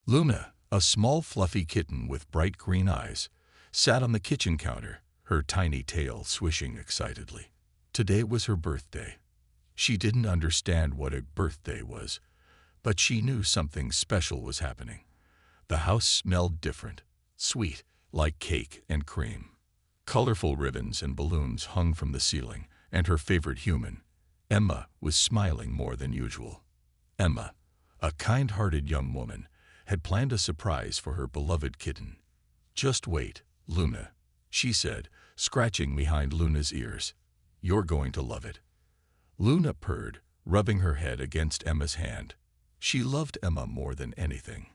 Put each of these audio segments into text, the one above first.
Luna, a small fluffy kitten with bright green eyes, sat on the kitchen counter, her tiny tail swishing excitedly. Today was her birthday. She didn't understand what a birthday was, but she knew something special was happening. The house smelled different, sweet, like cake and cream. Colorful ribbons and balloons hung from the ceiling, and her favorite human, Emma, was smiling more than usual. Emma, a kind-hearted young woman, had planned a surprise for her beloved kitten. "Just wait, Luna," she said, scratching behind Luna's ears. "You're going to love it." Luna purred, rubbing her head against Emma's hand. She loved Emma more than anything.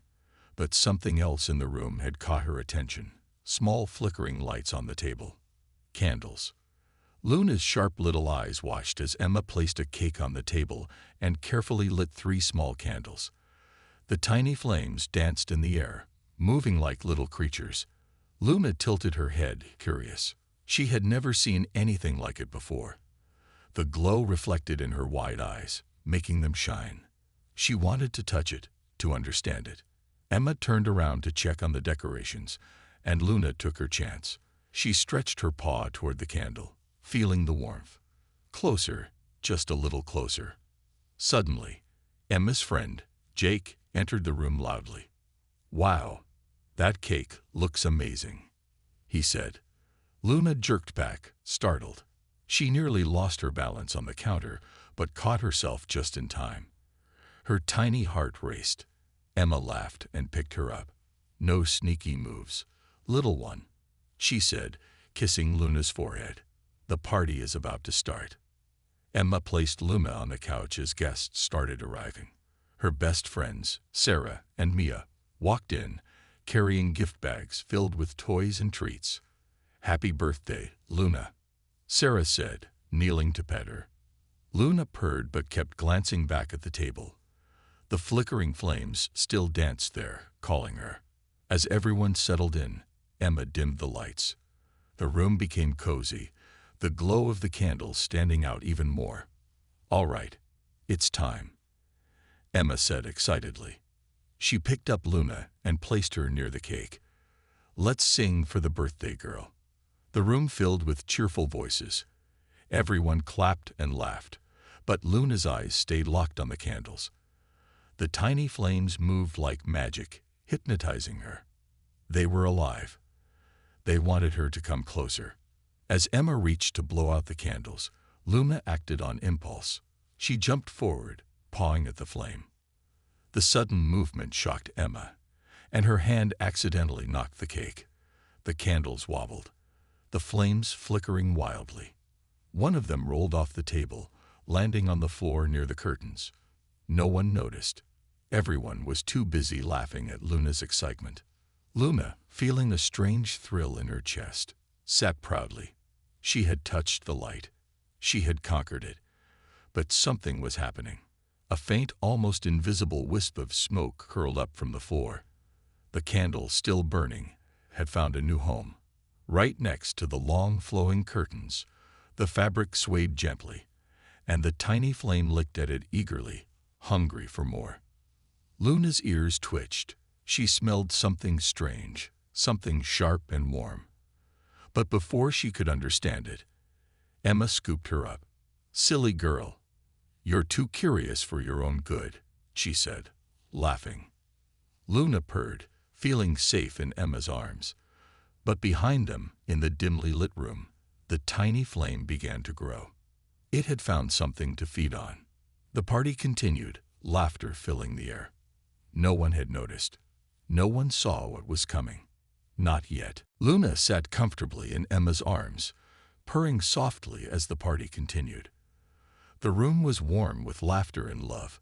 But something else in the room had caught her attention. Small flickering lights on the table. Candles. Luna's sharp little eyes watched as Emma placed a cake on the table and carefully lit 3 small candles. The tiny flames danced in the air, moving like little creatures. Luna tilted her head, curious. She had never seen anything like it before. The glow reflected in her wide eyes, making them shine. She wanted to touch it, to understand it. Emma turned around to check on the decorations, and Luna took her chance. She stretched her paw toward the candle, feeling the warmth. Closer, just a little closer. Suddenly, Emma's friend, Jake, entered the room loudly. "Wow, that cake looks amazing," he said. Luna jerked back, startled. She nearly lost her balance on the counter, but caught herself just in time. Her tiny heart raced. Emma laughed and picked her up. "No sneaky moves, little one," she said, kissing Luna's forehead. "The party is about to start." Emma placed Luna on the couch as guests started arriving. Her best friends, Sarah and Mia, walked in, carrying gift bags filled with toys and treats. "Happy birthday, Luna," Sarah said, kneeling to pet her. Luna purred but kept glancing back at the table. The flickering flames still danced there, calling her. As everyone settled in, Emma dimmed the lights. The room became cozy, the glow of the candles standing out even more. "All right, it's time," Emma said excitedly. She picked up Luna and placed her near the cake. "Let's sing for the birthday girl." The room filled with cheerful voices. Everyone clapped and laughed, but Luna's eyes stayed locked on the candles. The tiny flames moved like magic, hypnotizing her. They were alive. They wanted her to come closer. As Emma reached to blow out the candles, Luna acted on impulse. She jumped forward, pawing at the flame. The sudden movement shocked Emma, and her hand accidentally knocked the cake. The candles wobbled, the flames flickering wildly. One of them rolled off the table, landing on the floor near the curtains. No one noticed. Everyone was too busy laughing at Luna's excitement. Luna, feeling a strange thrill in her chest, sat proudly. She had touched the light. She had conquered it. But something was happening. A faint, almost invisible wisp of smoke curled up from the floor. The candle, still burning, had found a new home. Right next to the long, flowing curtains, the fabric swayed gently, and the tiny flame licked at it eagerly, hungry for more. Luna's ears twitched. She smelled something strange, something sharp and warm. But before she could understand it, Emma scooped her up. "Silly girl, you're too curious for your own good," she said, laughing. Luna purred, feeling safe in Emma's arms. But behind them, in the dimly lit room, the tiny flame began to grow. It had found something to feed on. The party continued, laughter filling the air. No one had noticed. No one saw what was coming. Not yet. Luna sat comfortably in Emma's arms, purring softly as the party continued. The room was warm with laughter and love.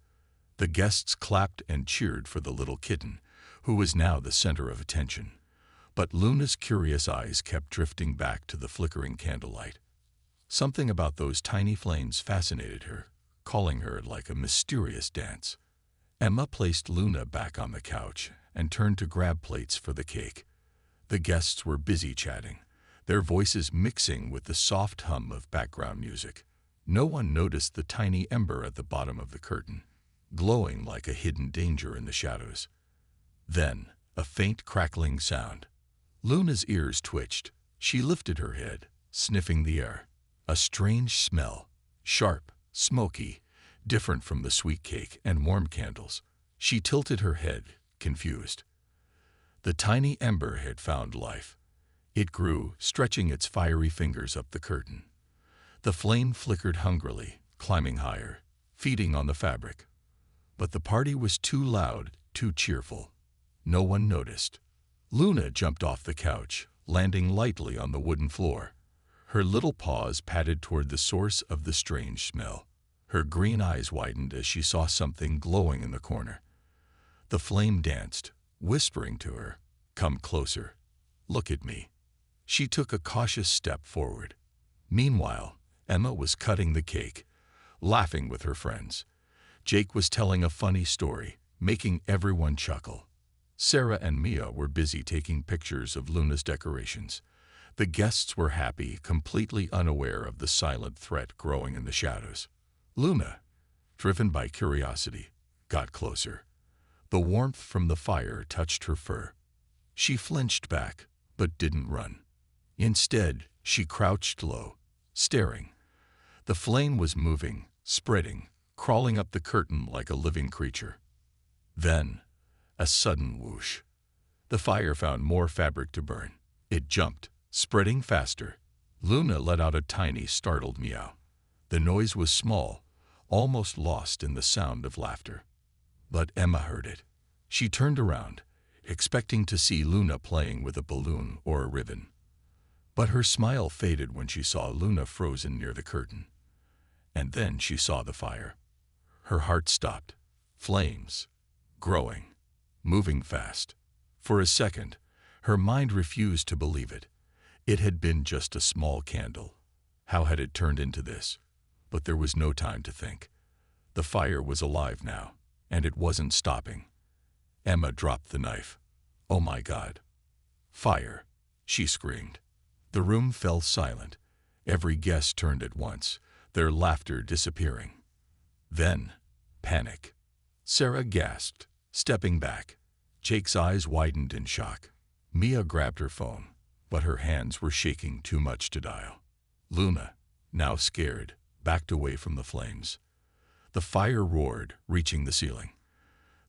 The guests clapped and cheered for the little kitten, who was now the center of attention. But Luna's curious eyes kept drifting back to the flickering candlelight. Something about those tiny flames fascinated her, calling her like a mysterious dance. Emma placed Luna back on the couch and turned to grab plates for the cake. The guests were busy chatting, their voices mixing with the soft hum of background music. No one noticed the tiny ember at the bottom of the curtain, glowing like a hidden danger in the shadows. Then, a faint crackling sound. Luna's ears twitched. She lifted her head, sniffing the air. A strange smell, sharp, smoky, different from the sweet cake and warm candles. She tilted her head, confused. The tiny ember had found life. It grew, stretching its fiery fingers up the curtain. The flame flickered hungrily, climbing higher, feeding on the fabric. But the party was too loud, too cheerful. No one noticed. Luna jumped off the couch, landing lightly on the wooden floor. Her little paws padded toward the source of the strange smell. Her green eyes widened as she saw something glowing in the corner. The flame danced, whispering to her, "Come closer. Look at me." She took a cautious step forward. Meanwhile, Emma was cutting the cake, laughing with her friends. Jake was telling a funny story, making everyone chuckle. Sarah and Mia were busy taking pictures of Luna's decorations. The guests were happy, completely unaware of the silent threat growing in the shadows. Luna, driven by curiosity, got closer. The warmth from the fire touched her fur. She flinched back, but didn't run. Instead, she crouched low, staring. The flame was moving, spreading, crawling up the curtain like a living creature. Then, a sudden whoosh. The fire found more fabric to burn. It jumped, spreading faster. Luna let out a tiny, startled meow. The noise was small, almost lost in the sound of laughter. But Emma heard it. She turned around, expecting to see Luna playing with a balloon or a ribbon. But her smile faded when she saw Luna frozen near the curtain. And then she saw the fire. Her heart stopped. Flames. Growing. Moving fast. For a second, her mind refused to believe it. It had been just a small candle. How had it turned into this? But there was no time to think. The fire was alive now, and it wasn't stopping. Emma dropped the knife. "Oh my God. Fire," she screamed. The room fell silent. Every guest turned at once, their laughter disappearing. Then, panic. Sarah gasped, stepping back. Jake's eyes widened in shock. Mia grabbed her phone, but her hands were shaking too much to dial. Luna, now scared, backed away from the flames. The fire roared, reaching the ceiling.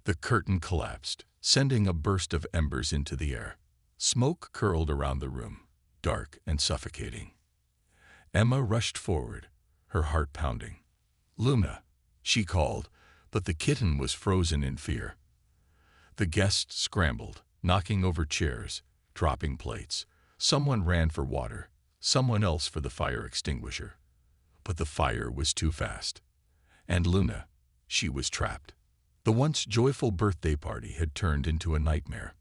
The curtain collapsed, sending a burst of embers into the air. Smoke curled around the room, dark and suffocating. Emma rushed forward, her heart pounding. "Luna," she called, but the kitten was frozen in fear. The guests scrambled, knocking over chairs, dropping plates. Someone ran for water, someone else for the fire extinguisher. But the fire was too fast. And Luna, she was trapped. The once joyful birthday party had turned into a nightmare.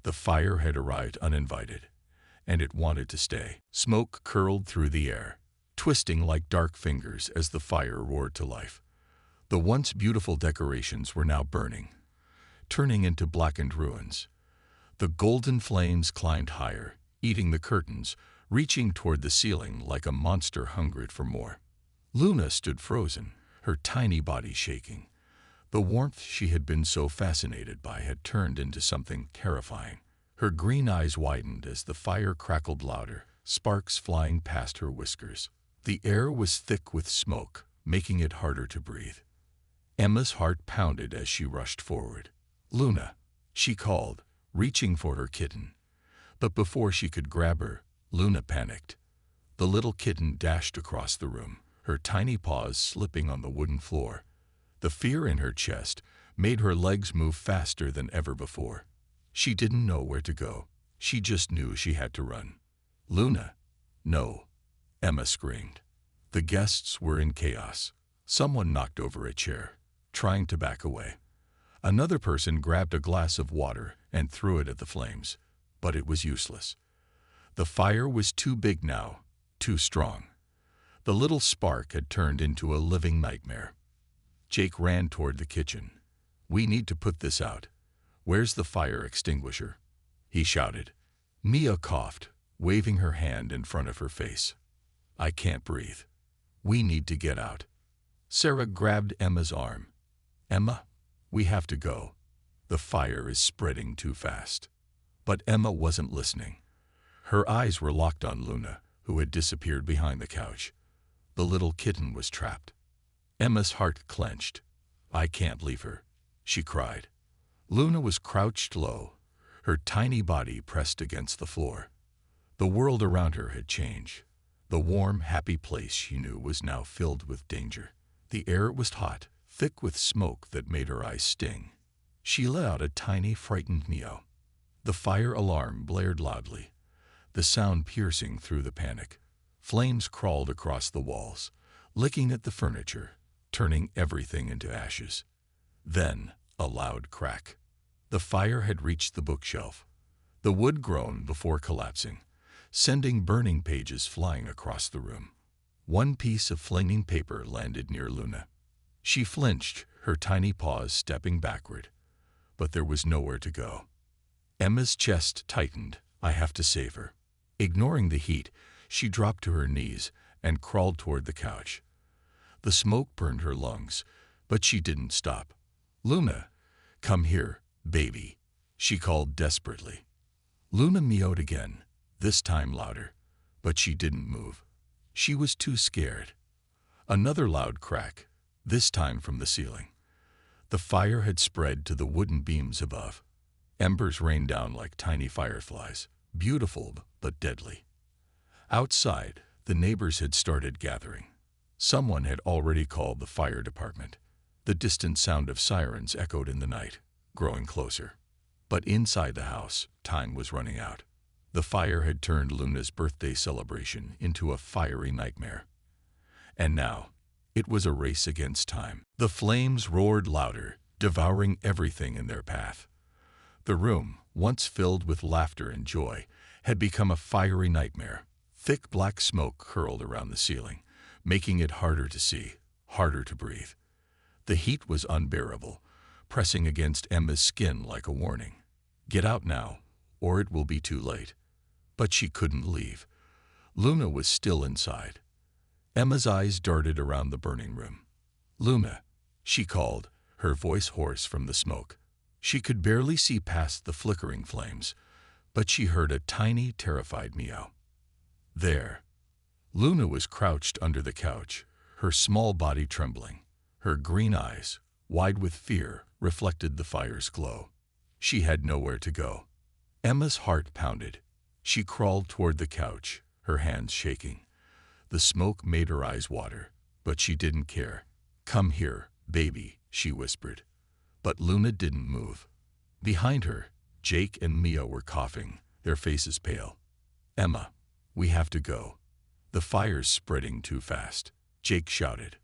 The fire had arrived uninvited, and it wanted to stay. Smoke curled through the air, twisting like dark fingers as the fire roared to life. The once beautiful decorations were now burning, turning into blackened ruins. The golden flames climbed higher, eating the curtains, reaching toward the ceiling like a monster hungered for more. Luna stood frozen, her tiny body shaking. The warmth she had been so fascinated by had turned into something terrifying. Her green eyes widened as the fire crackled louder, sparks flying past her whiskers. The air was thick with smoke, making it harder to breathe. Emma's heart pounded as she rushed forward. "Luna," she called, reaching for her kitten. But before she could grab her, Luna panicked. The little kitten dashed across the room, her tiny paws slipping on the wooden floor. The fear in her chest made her legs move faster than ever before. She didn't know where to go. She just knew she had to run. "Luna!" "No!" Emma screamed. The guests were in chaos. Someone knocked over a chair, trying to back away. Another person grabbed a glass of water and threw it at the flames, but it was useless. The fire was too big now, too strong. The little spark had turned into a living nightmare. Jake ran toward the kitchen. "We need to put this out. Where's the fire extinguisher?" he shouted. Mia coughed, waving her hand in front of her face. "I can't breathe. We need to get out." Sarah grabbed Emma's arm. "Emma, we have to go." The fire is spreading too fast. But Emma wasn't listening. Her eyes were locked on Luna, who had disappeared behind the couch. The little kitten was trapped. Emma's heart clenched. I can't leave her, she cried. Luna was crouched low, her tiny body pressed against the floor. The world around her had changed. The warm, happy place she knew was now filled with danger. The air was hot, thick with smoke that made her eyes sting. She let out a tiny, frightened meow. The fire alarm blared loudly, the sound piercing through the panic. Flames crawled across the walls, licking at the furniture, turning everything into ashes. Then, a loud crack. The fire had reached the bookshelf. The wood groaned before collapsing, sending burning pages flying across the room. One piece of flaming paper landed near Luna. She flinched, her tiny paws stepping backward. But there was nowhere to go. Emma's chest tightened. I have to save her. Ignoring the heat, she dropped to her knees and crawled toward the couch. The smoke burned her lungs, but she didn't stop. Luna, come here, baby, she called desperately. Luna meowed again, this time louder, but she didn't move. She was too scared. Another loud crack, this time from the ceiling. The fire had spread to the wooden beams above. Embers rained down like tiny fireflies, beautiful but deadly. Outside, the neighbors had started gathering. Someone had already called the fire department. The distant sound of sirens echoed in the night, growing closer. But inside the house, time was running out. The fire had turned Luna's birthday celebration into a fiery nightmare. And now, it was a race against time. The flames roared louder, devouring everything in their path. The room, once filled with laughter and joy, had become a fiery nightmare. Thick black smoke curled around the ceiling, making it harder to see, harder to breathe. The heat was unbearable, pressing against Emma's skin like a warning. Get out now, or it will be too late. But she couldn't leave. Luna was still inside. Emma's eyes darted around the burning room. Luna, she called, her voice hoarse from the smoke. She could barely see past the flickering flames, but she heard a tiny, terrified meow. There. Luna was crouched under the couch, her small body trembling. Her green eyes, wide with fear, reflected the fire's glow. She had nowhere to go. Emma's heart pounded. She crawled toward the couch, her hands shaking. The smoke made her eyes water, but she didn't care. Come here, baby, she whispered. But Luna didn't move. Behind her, Jake and Mia were coughing, their faces pale. Emma, we have to go. The fire's spreading too fast, Jake shouted.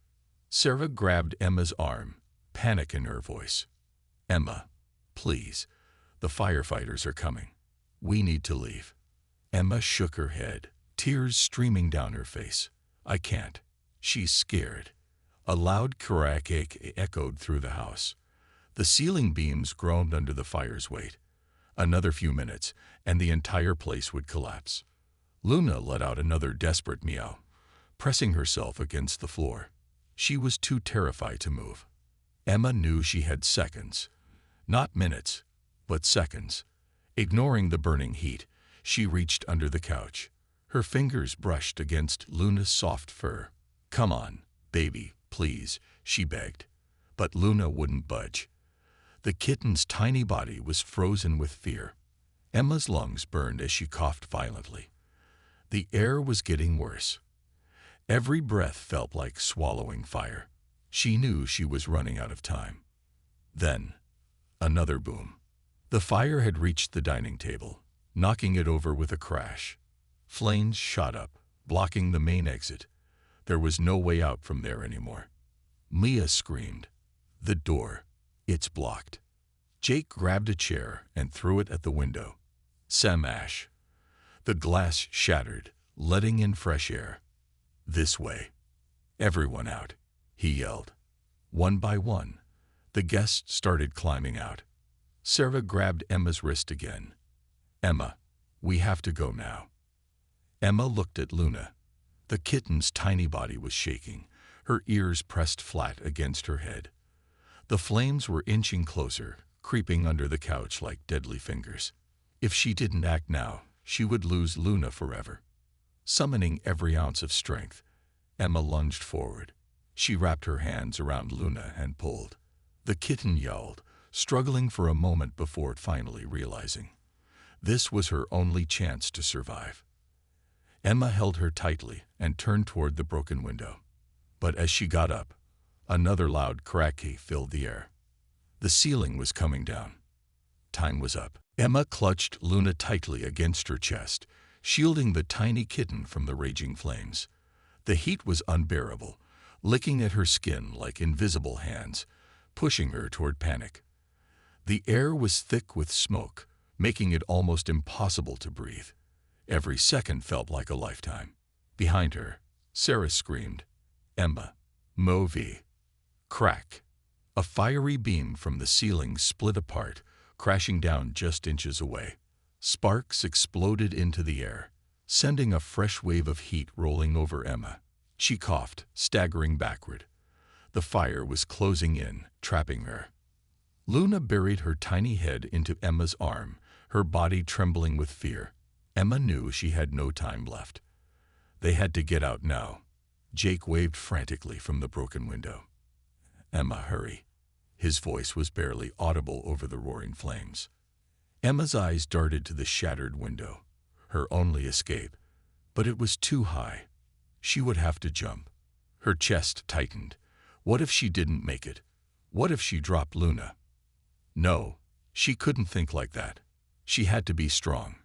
Sarah grabbed Emma's arm, panic in her voice. Emma, please, the firefighters are coming. We need to leave. Emma shook her head, tears streaming down her face. I can't. She's scared. A loud crack echoed through the house. The ceiling beams groaned under the fire's weight. Another few minutes, and the entire place would collapse. Luna let out another desperate meow, pressing herself against the floor. She was too terrified to move. Emma knew she had seconds. Not minutes, but seconds. Ignoring the burning heat, she reached under the couch. Her fingers brushed against Luna's soft fur. Come on, baby, please, she begged. But Luna wouldn't budge. The kitten's tiny body was frozen with fear. Emma's lungs burned as she coughed violently. The air was getting worse. Every breath felt like swallowing fire. She knew she was running out of time. Then, another boom. The fire had reached the dining table, knocking it over with a crash. Flames shot up, blocking the main exit. There was no way out from there anymore. Mia screamed. The door. It's blocked. Jake grabbed a chair and threw it at the window. Samash. The glass shattered, letting in fresh air. This way. Everyone out, he yelled. One by one, the guests started climbing out. Sarah grabbed Emma's wrist again. Emma, we have to go now. Emma looked at Luna. The kitten's tiny body was shaking, her ears pressed flat against her head. The flames were inching closer, creeping under the couch like deadly fingers. If she didn't act now, she would lose Luna forever. Summoning every ounce of strength, Emma lunged forward. She wrapped her hands around Luna and pulled. The kitten yelled, struggling for a moment before finally realizing this was her only chance to survive. Emma held her tightly and turned toward the broken window. But as she got up, another loud cracky filled the air. The ceiling was coming down. Time was up. Emma clutched Luna tightly against her chest, shielding the tiny kitten from the raging flames. The heat was unbearable, licking at her skin like invisible hands, pushing her toward panic. The air was thick with smoke, making it almost impossible to breathe. Every second felt like a lifetime. Behind her, Sarah screamed, "Emma, Movi!" Crack! A fiery beam from the ceiling split apart, crashing down just inches away. Sparks exploded into the air, sending a fresh wave of heat rolling over Emma. She coughed, staggering backward. The fire was closing in, trapping her. Luna buried her tiny head into Emma's arm, her body trembling with fear. Emma knew she had no time left. They had to get out now. Jake waved frantically from the broken window. "Emma, hurry." His voice was barely audible over the roaring flames. Emma's eyes darted to the shattered window, her only escape, but it was too high. She would have to jump. Her chest tightened. What if she didn't make it? What if she dropped Luna? No, she couldn't think like that. She had to be strong.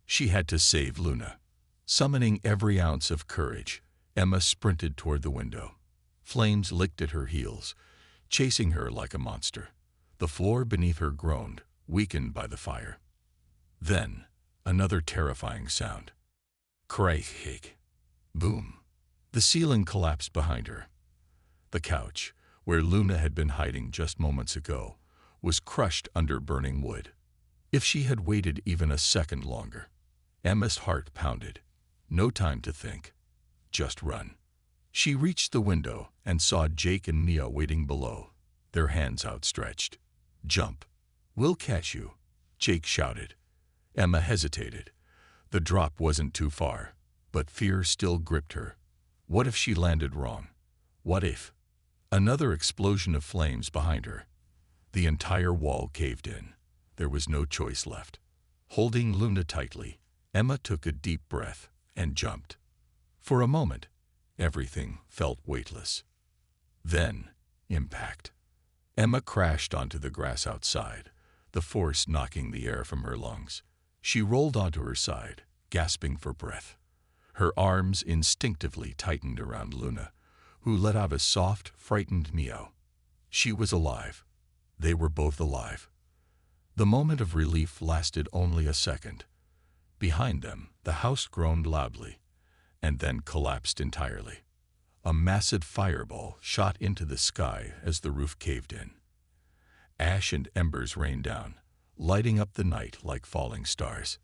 She had to save Luna. Summoning every ounce of courage, Emma sprinted toward the window. Flames licked at her heels, chasing her like a monster. The floor beneath her groaned, weakened by the fire. Then, another terrifying sound. Crack. Boom. The ceiling collapsed behind her. The couch, where Luna had been hiding just moments ago, was crushed under burning wood. If she had waited even a second longer, Emma's heart pounded. No time to think. Just run. She reached the window and saw Jake and Mia waiting below, their hands outstretched. "Jump. We'll catch you," Jake shouted. Emma hesitated. The drop wasn't too far, but fear still gripped her. What if she landed wrong? What if? Another explosion of flames behind her. The entire wall caved in. There was no choice left. Holding Luna tightly, Emma took a deep breath and jumped. For a moment, everything felt weightless. Then, impact. Emma crashed onto the grass outside, the force knocking the air from her lungs. She rolled onto her side, gasping for breath. Her arms instinctively tightened around Luna, who let out a soft, frightened meow. She was alive. They were both alive. The moment of relief lasted only a second. Behind them, the house groaned loudly, and then collapsed entirely. A massive fireball shot into the sky as the roof caved in. Ash and embers rained down, lighting up the night like falling stars.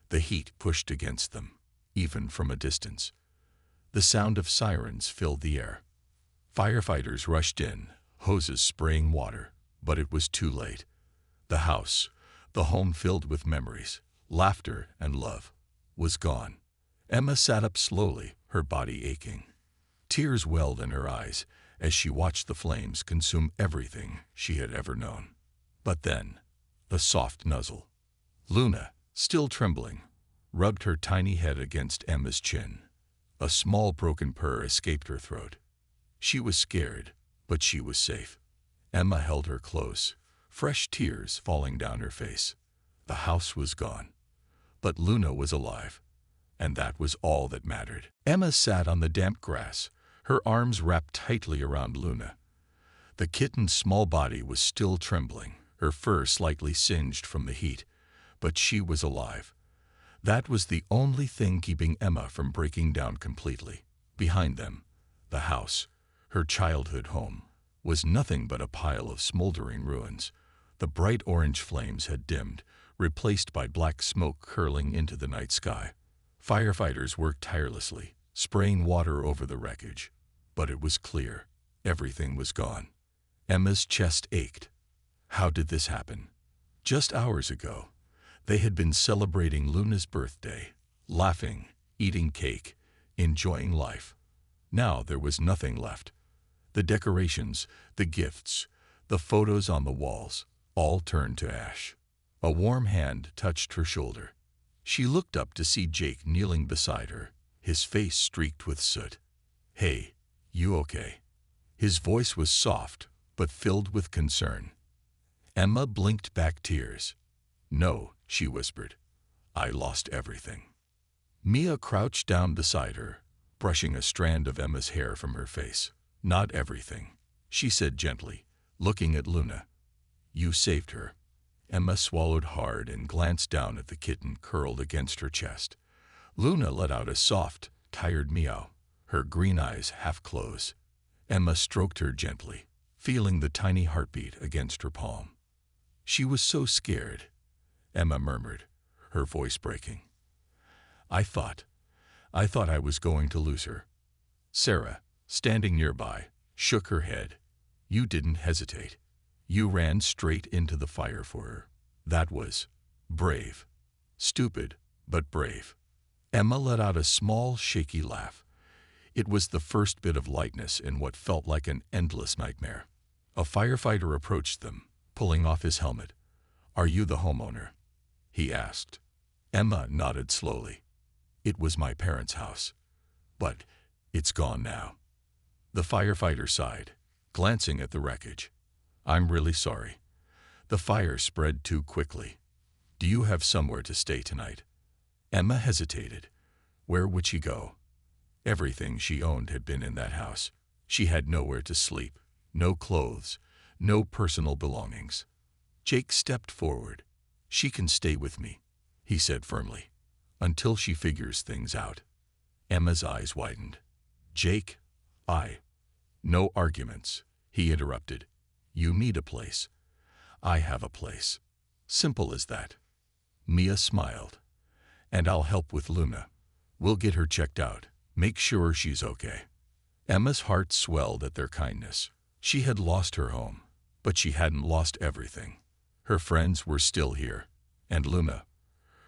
The heat pushed against them, even from a distance. The sound of sirens filled the air. Firefighters rushed in, hoses spraying water, but it was too late. The house, the home filled with memories, laughter, and love, was gone. Emma sat up slowly, her body aching. Tears welled in her eyes as she watched the flames consume everything she had ever known. But then, the soft nuzzle. Luna, still trembling, rubbed her tiny head against Emma's chin. A small broken purr escaped her throat. She was scared, but she was safe. Emma held her close, fresh tears falling down her face. The house was gone, but Luna was alive, and that was all that mattered. Emma sat on the damp grass, her arms wrapped tightly around Luna. The kitten's small body was still trembling, her fur slightly singed from the heat, but she was alive. That was the only thing keeping Emma from breaking down completely. Behind them, the house, her childhood home, was nothing but a pile of smoldering ruins. The bright orange flames had dimmed, replaced by black smoke curling into the night sky. Firefighters worked tirelessly, spraying water over the wreckage. But it was clear. Everything was gone. Emma's chest ached. How did this happen? Just hours ago, they had been celebrating Luna's birthday, laughing, eating cake, enjoying life. Now there was nothing left. The decorations, the gifts, the photos on the walls, all turned to ash. A warm hand touched her shoulder. She looked up to see Jake kneeling beside her, his face streaked with soot. "Hey, you okay?" His voice was soft, but filled with concern. Emma blinked back tears. "No," she whispered. "I lost everything." Mia crouched down beside her, brushing a strand of Emma's hair from her face. "Not everything," she said gently, looking at Luna. "You saved her." Emma swallowed hard and glanced down at the kitten curled against her chest. Luna let out a soft, tired meow, her green eyes half closed. Emma stroked her gently, feeling the tiny heartbeat against her palm. "She was so scared," Emma murmured, her voice breaking. I thought I was going to lose her." Sarah, standing nearby, shook her head. "You didn't hesitate. You ran straight into the fire for her. That was brave. Stupid, but brave." Emma let out a small, shaky laugh. It was the first bit of lightness in what felt like an endless nightmare. A firefighter approached them, pulling off his helmet. "Are you the homeowner?" he asked. Emma nodded slowly. "It was my parents' house, but it's gone now." The firefighter sighed, glancing at the wreckage. "I'm really sorry. The fire spread too quickly. Do you have somewhere to stay tonight?" Emma hesitated. Where would she go? Everything she owned had been in that house. She had nowhere to sleep, no clothes, no personal belongings. Jake stepped forward. "She can stay with me," he said firmly, "until she figures things out." Emma's eyes widened. "Jake, No arguments," he interrupted. "You need a place. I have a place. Simple as that." Mia smiled. "And I'll help with Luna. We'll get her checked out, make sure she's okay." Emma's heart swelled at their kindness. She had lost her home, but she hadn't lost everything. Her friends were still here, and Luna,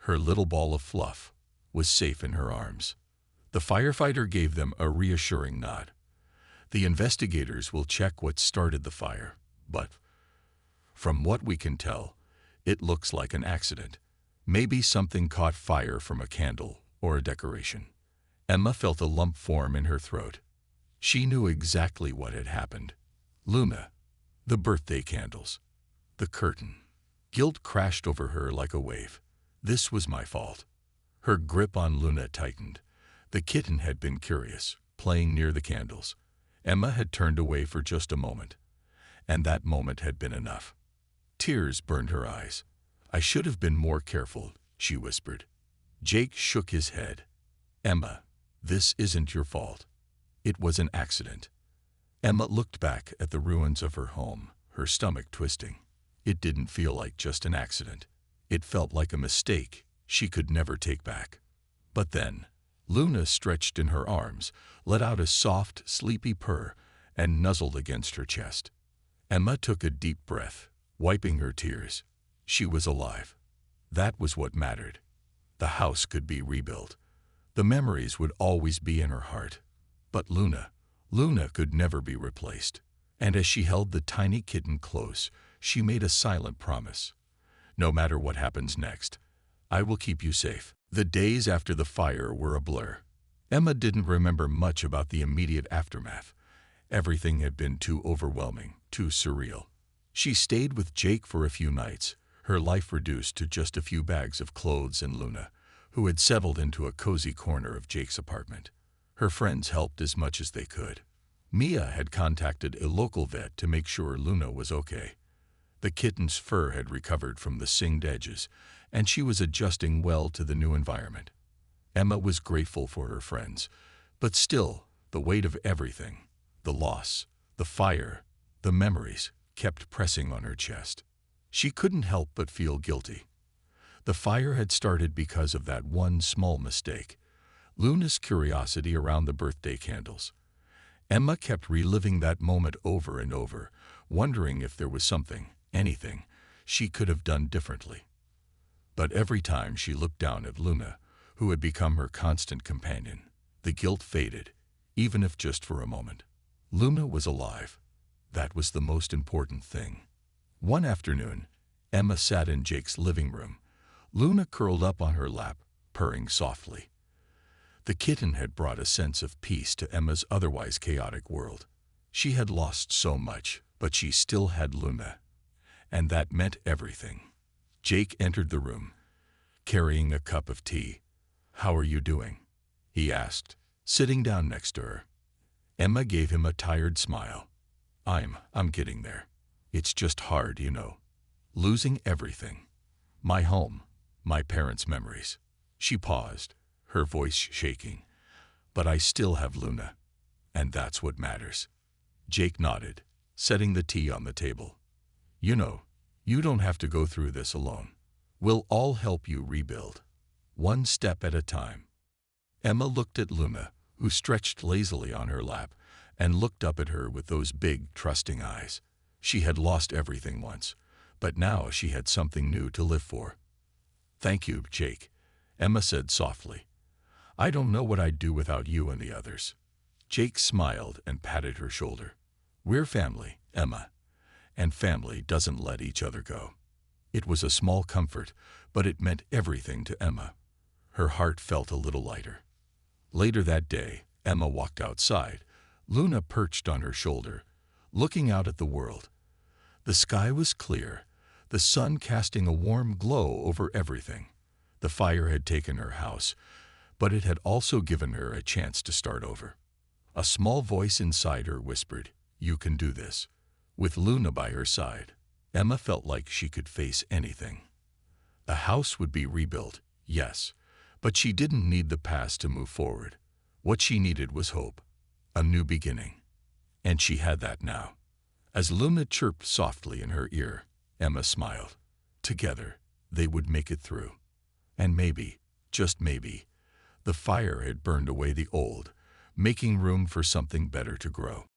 her little ball of fluff, was safe in her arms. The firefighter gave them a reassuring nod. "The investigators will check what started the fire, but from what we can tell, it looks like an accident. Maybe something caught fire from a candle or a decoration." Emma felt a lump form in her throat. She knew exactly what had happened. Luna, the birthday candles, the curtain. Guilt crashed over her like a wave. This was my fault. Her grip on Luna tightened. The kitten had been curious, playing near the candles. Emma had turned away for just a moment, and that moment had been enough. Tears burned her eyes. "I should have been more careful," she whispered. Jake shook his head. "Emma, this isn't your fault. It was an accident." Emma looked back at the ruins of her home, her stomach twisting. It didn't feel like just an accident. It felt like a mistake she could never take back. But then, Luna stretched in her arms, let out a soft, sleepy purr, and nuzzled against her chest. Emma took a deep breath, wiping her tears. She was alive. That was what mattered. The house could be rebuilt. The memories would always be in her heart. But Luna could never be replaced. And as she held the tiny kitten close, she made a silent promise. "No matter what happens next, I will keep you safe." The days after the fire were a blur. Emma didn't remember much about the immediate aftermath. Everything had been too overwhelming, too surreal. She stayed with Jake for a few nights, her life reduced to just a few bags of clothes and Luna, who had settled into a cozy corner of Jake's apartment. Her friends helped as much as they could. Mia had contacted a local vet to make sure Luna was okay. The kitten's fur had recovered from the singed edges, and she was adjusting well to the new environment. Emma was grateful for her friends, but still, the weight of everything, the loss, the fire, the memories, kept pressing on her chest. She couldn't help but feel guilty. The fire had started because of that one small mistake, Luna's curiosity around the birthday candles. Emma kept reliving that moment over and over, wondering if there was something, anything, she could have done differently. But every time she looked down at Luna, who had become her constant companion, the guilt faded, even if just for a moment. Luna was alive. That was the most important thing. One afternoon, Emma sat in Jake's living room. Luna curled up on her lap, purring softly. The kitten had brought a sense of peace to Emma's otherwise chaotic world. She had lost so much, but she still had Luna, and that meant everything. Jake entered the room, carrying a cup of tea. "How are you doing?" he asked, sitting down next to her. Emma gave him a tired smile. I'm getting there. It's just hard, you know. Losing everything. My home, my parents' memories." She paused, her voice shaking. "But I still have Luna, and that's what matters." Jake nodded, setting the tea on the table. "You know, you don't have to go through this alone. We'll all help you rebuild, one step at a time." Emma looked at Luna, who stretched lazily on her lap, and looked up at her with those big, trusting eyes. She had lost everything once, but now she had something new to live for. "Thank you, Jake," Emma said softly. "I don't know what I'd do without you and the others." Jake smiled and patted her shoulder. "We're family, Emma, and family doesn't let each other go." It was a small comfort, but it meant everything to Emma. Her heart felt a little lighter. Later that day, Emma walked outside, Luna perched on her shoulder, looking out at the world. The sky was clear, the sun casting a warm glow over everything. The fire had taken her house, but it had also given her a chance to start over. A small voice inside her whispered, "You can do this." With Luna by her side, Emma felt like she could face anything. The house would be rebuilt, yes, but she didn't need the past to move forward. What she needed was hope, a new beginning. And she had that now. As Luna chirped softly in her ear, Emma smiled. Together, they would make it through. And maybe, just maybe, the fire had burned away the old, making room for something better to grow.